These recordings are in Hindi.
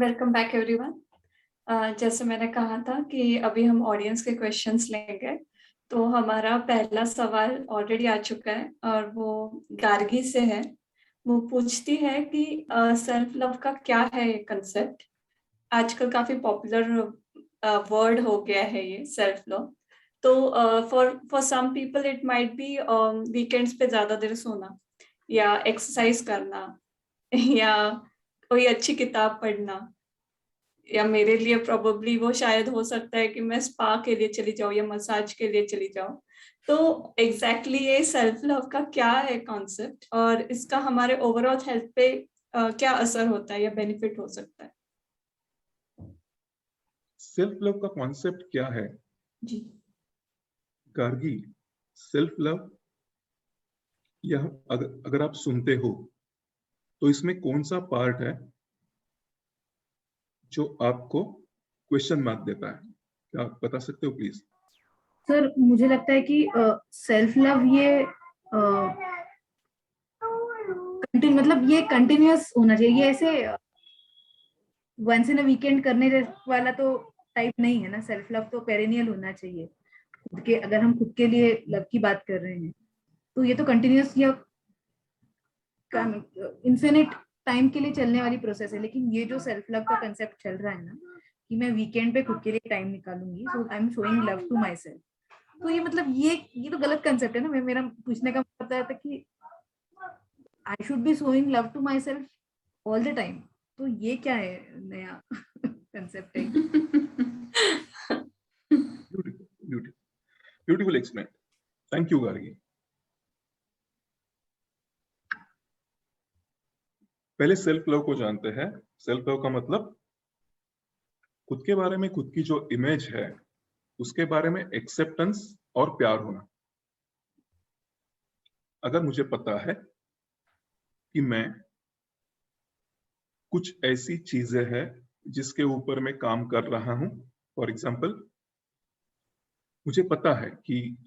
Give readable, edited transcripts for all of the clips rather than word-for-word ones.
Welcome back everyone. जैसे मैंने कहा था कि अभी हम ऑडियंस के क्वेश्चंस लेंगे, तो हमारा पहला सवाल ऑलरेडी आ चुका है और वो गार्गी से है। वो पूछती है कि सेल्फ लव का क्या है ये कंसेप्ट। आजकल काफी पॉपुलर वर्ड हो गया है ये सेल्फ लव। तो for for some people it might be weekends पे ज्यादा देर सोना, या एक्सरसाइज करना, या कोई अच्छी किताब पढ़ना, या मेरे लिए प्रोबेबली वो शायद हो सकता है कि मैं स्पा के लिए चली जाऊँ या मसाज के लिए चली जाऊँ। तो एग्जैक्टली ये सेल्फ लव का क्या है कॉन्सेप्ट, और इसका हमारे ओवरऑल हेल्थ पे क्या असर होता है या बेनिफिट हो सकता है? सेल्फ लव का कॉन्सेप्ट क्या है जी। गार्गी? सेल्फ लव, यह अगर आप सुनते हो तो इसमें कौन सा पार्ट है जो आपको क्वेश्चन मार्क देता है? क्या आप बता सकते हो प्लीज? सर, मुझे लगता है कि सेल्फ लव ये मतलब ये कंटिन्यूअस होना चाहिए। ये ऐसे वंस इन अ वीकेंड करने वाला तो टाइप नहीं है ना। सेल्फ लव तो पेरेनियल होना चाहिए। खुद के, अगर हम खुद के लिए लव की बात कर रहे हैं तो ये तो कंटिन्यूअस या इन्फिनिट टाइम के लिए चलने वाली प्रोसेस है। लेकिन ये जो सेल्फ लव का कंसेप्ट चल रहा है ना, कि मैं वीकेंड पे खुद के लिए टाइम निकालूंगी, so I am showing love to myself, तो ये मतलब ये तो गलत कंसेप्ट है ना। मेरा पूछने का मतलब था कि I should be showing love to myself all the time. तो ये क्या है, नया कंसेप्ट है? Beautiful explain, thank you Gargi. पहले सेल्फ लव को जानते हैं। सेल्फ लव का मतलब खुद के बारे में, खुद की जो इमेज है उसके बारे में एक्सेप्टेंस और प्यार होना। अगर मुझे पता है कि मैं कुछ ऐसी चीजें हैं जिसके ऊपर मैं काम कर रहा हूं, फॉर एग्जाम्पल मुझे पता है कि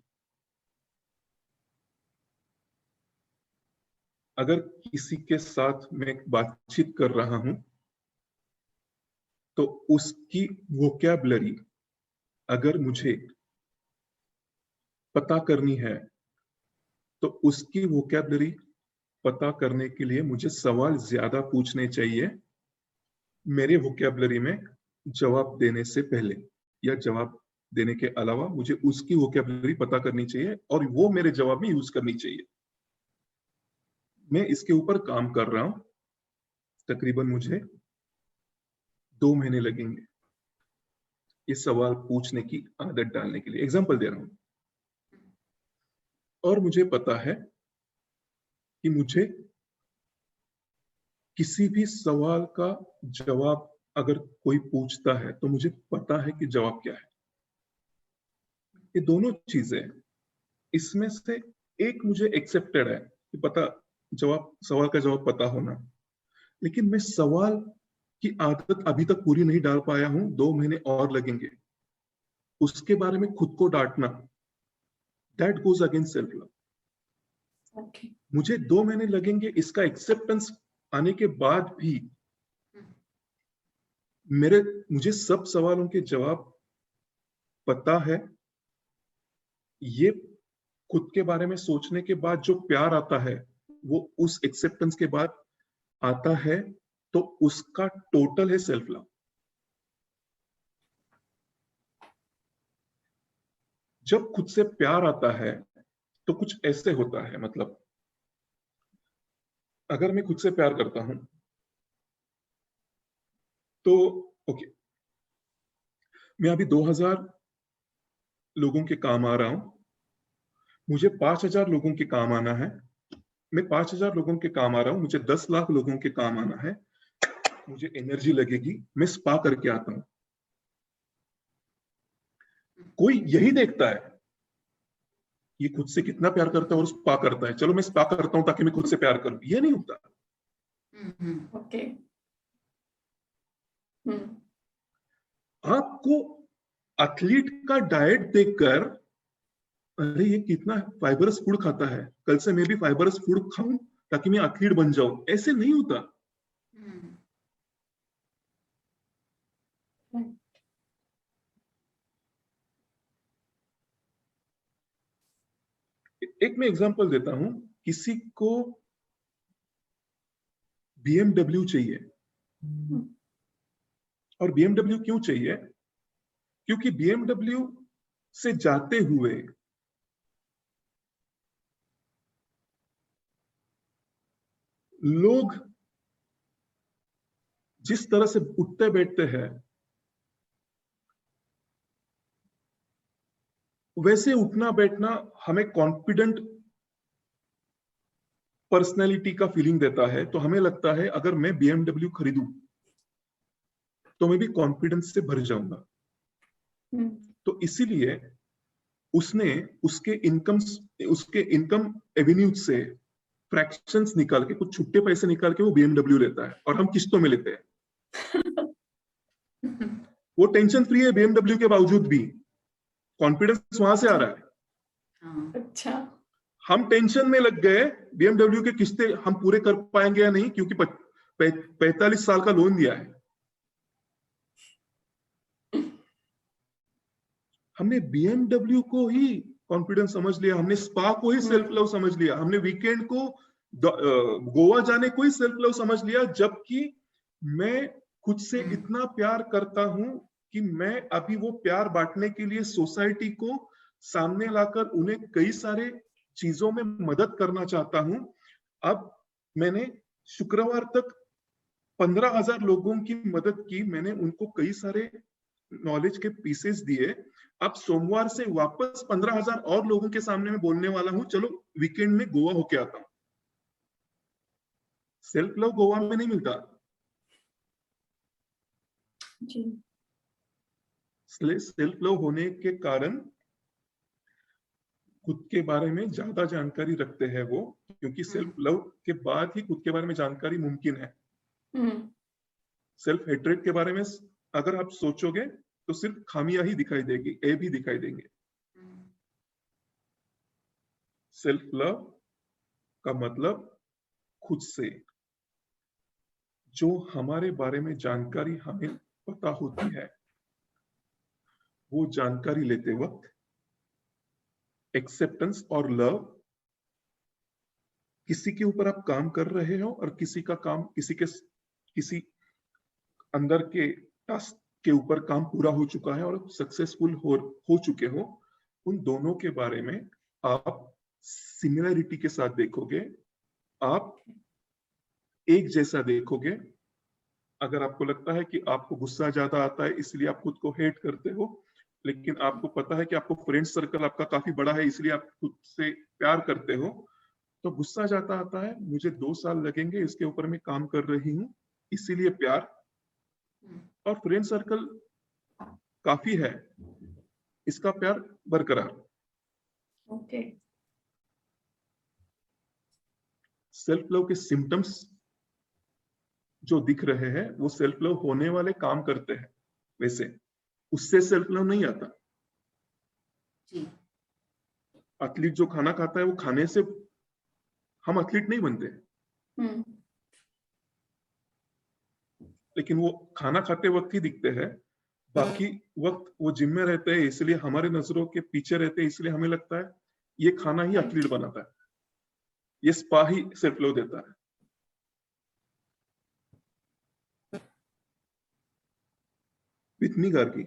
अगर किसी के साथ मैं बातचीत कर रहा हूं तो उसकी वोकैबुलरी अगर मुझे पता करनी है तो उसकी वोकैबुलरी पता करने के लिए मुझे सवाल ज्यादा पूछने चाहिए मेरे वोकैबुलरी में जवाब देने से पहले, या जवाब देने के अलावा मुझे उसकी वोकैबुलरी पता करनी चाहिए और वो मेरे जवाब में यूज करनी चाहिए। मैं इसके ऊपर काम कर रहा हूं, तकरीबन मुझे 2 महीने लगेंगे ये सवाल पूछने की आदत डालने के लिए। एग्जाम्पल दे रहा हूं। और मुझे पता है कि मुझे किसी भी सवाल का जवाब अगर कोई पूछता है तो मुझे पता है कि जवाब क्या है। ये दोनों चीजें, इसमें से एक मुझे एक्सेप्टेड है कि पता, जवाब, सवाल का जवाब पता होना, लेकिन मैं सवाल की आदत अभी तक पूरी नहीं डाल पाया हूं। 2 महीने और लगेंगे। उसके बारे में खुद को डांटना, that goes against self love. मुझे 2 महीने लगेंगे इसका एक्सेप्टेंस आने के बाद भी मुझे सब सवालों के जवाब पता है। ये खुद के बारे में सोचने के बाद जो प्यार आता है वो उस एक्सेप्टेंस के बाद आता है, तो उसका टोटल है सेल्फ लव। जब खुद से प्यार आता है तो कुछ ऐसे होता है, मतलब अगर मैं खुद से प्यार करता हूं तो ओके, मैं अभी 2000 लोगों के काम आ रहा हूं, मुझे 5000 लोगों के काम आना है। मैं 5000 लोगों के काम आ रहा हूं, मुझे 10 लाख लोगों के काम आना है। मुझे एनर्जी लगेगी, मैं स्पा करके आता हूं। कोई यही देखता है ये खुद से कितना प्यार करता है और स्पा करता है, चलो मैं स्पा करता हूं ताकि मैं खुद से प्यार करूं। ये नहीं होता। ओके। आपको एथलीट का डाइट देखकर, अरे ये कितना फाइबरस फूड खाता है, कल से मैं भी फाइबरस फूड खाऊं ताकि मैं एथलीट बन जाऊं, ऐसे नहीं होता। एक मैं एग्जांपल देता हूं, किसी को BMW चाहिए, और BMW क्यों चाहिए? क्योंकि BMW से जाते हुए लोग जिस तरह से उठते बैठते हैं वैसे उठना बैठना हमें कॉन्फिडेंट पर्सनैलिटी का फीलिंग देता है। तो हमें लगता है अगर मैं BMW खरीदूं तो मैं भी कॉन्फिडेंस से भर जाऊंगा। तो इसीलिए उसने उसके इनकम एवेन्यूज से फ्रैक्शंस निकाल के, कुछ छुट्टे पैसे निकाल के वो BMW लेता है, और हम किस्तों में लेते हैं। वो टेंशन फ्री है BMW के बावजूद भी, कॉन्फिडेंस वहां से आ रहा है। अच्छा, हम टेंशन में लग गए BMW के किस्ते हम पूरे कर पाएंगे या नहीं, क्योंकि 45 साल का लोन दिया है। हमने BMW को ही कॉन्फिडेंस समझ लिया, हमने स्पा को ही सेल्फ लव समझ लिया, हमने वीकेंड को गोवा जाने को ही सेल्फ लव समझ लिया, जबकि मैं खुद से इतना प्यार करता हूं कि मैं अभी वो प्यार बांटने के लिए सोसाइटी को सामने लाकर उन्हें कई सारे चीजों में मदद करना चाहता हूं। अब मैंने शुक्रवार तक 15,000 लोगों की मदद की, मैंने उनको कई सारे नॉलेज के पीसेस दिए। अब सोमवार से वापस 15,000 और लोगों के सामने मैं बोलने वाला हूं, चलो वीकेंड में गोवा होके आता हूं। सेल्फ लव गोवा में नहीं मिलता। सेल्फ लव होने के कारण खुद के बारे में ज्यादा जानकारी रखते हैं वो, क्योंकि सेल्फ लव के बाद ही खुद के बारे में जानकारी मुमकिन है। सेल्फ हेट्रेड के बारे में अगर आप सोचोगे तो सिर्फ खामियां ही दिखाई देगी, ए भी दिखाई देंगे। सेल्फ लव का मतलब खुद से जो हमारे बारे में जानकारी हमें पता होती है, वो जानकारी लेते वक्त एक्सेप्टेंस और लव, किसी के ऊपर आप काम कर रहे हो और किसी का काम किसी अंदर के टास्क के ऊपर काम पूरा हो चुका है और सक्सेसफुल हो चुके हो, उन दोनों के बारे में आप सिमिलरिटी के साथ देखोगे, आप एक जैसा देखोगे। अगर आपको लगता है कि आपको गुस्सा ज्यादा आता है इसलिए आप खुद को हेट करते हो, लेकिन आपको पता है कि आपको फ्रेंड सर्कल आपका काफी बड़ा है इसलिए आप खुद से प्यार करते हो, तो गुस्सा ज्यादा आता है, मुझे 2 साल लगेंगे, इसके ऊपर मैं काम कर रही हूँ, इसीलिए प्यार। और फ्रेंड सर्कल काफी है, इसका प्यार बरकरार। ओके। सेल्फ लव के सिम्टम्स जो दिख रहे हैं वो सेल्फ लव होने वाले काम करते हैं, वैसे उससे सेल्फ लव नहीं आता। एथलीट जो खाना खाता है वो खाने से हम एथलीट नहीं बनते, लेकिन वो खाना खाते वक्त ही दिखते हैं, बाकी वक्त वो जिम में रहते हैं इसलिए हमारे नजरों के पीछे रहते हैं, इसलिए हमें लगता है ये खाना ही एथलीट बनाता है, ये स्पा ही सेल्फ लव देता है। विथनी गार्गी